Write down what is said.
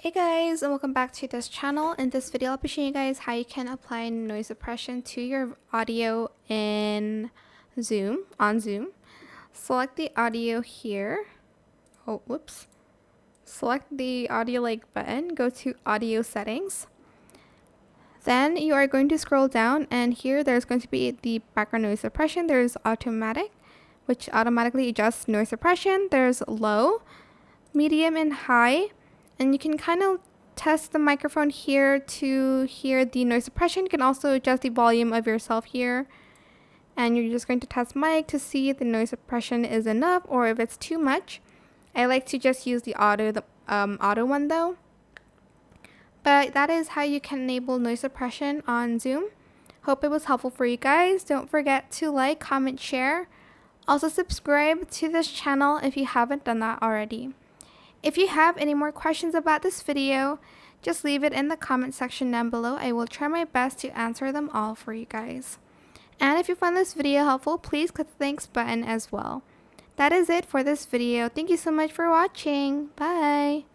Hey guys, and welcome back to this channel. In this video, I'll be showing you guys how you can apply noise suppression to your audio in Zoom, on Zoom. Select the audio here. Oh, whoops. Select the audio like button, go to audio settings. Then you are going to scroll down, and here there's going to be the background noise suppression. There's automatic, which automatically adjusts noise suppression. There's low, medium, and high. And you can kind of test the microphone here to hear the noise suppression. You can also adjust the volume of yourself here. And you're just going to test mic to see if the noise suppression is enough or if it's too much. I like to just use the auto one though. But that is how you can enable noise suppression on Zoom. Hope it was helpful for you guys. Don't forget to like, comment, share. Also subscribe to this channel if you haven't done that already. If you have any more questions about this video, just leave it in the comment section down below. I will try my best to answer them all for you guys. And if you found this video helpful, please click the thanks button as well. That is it for this video. Thank you so much for watching. Bye!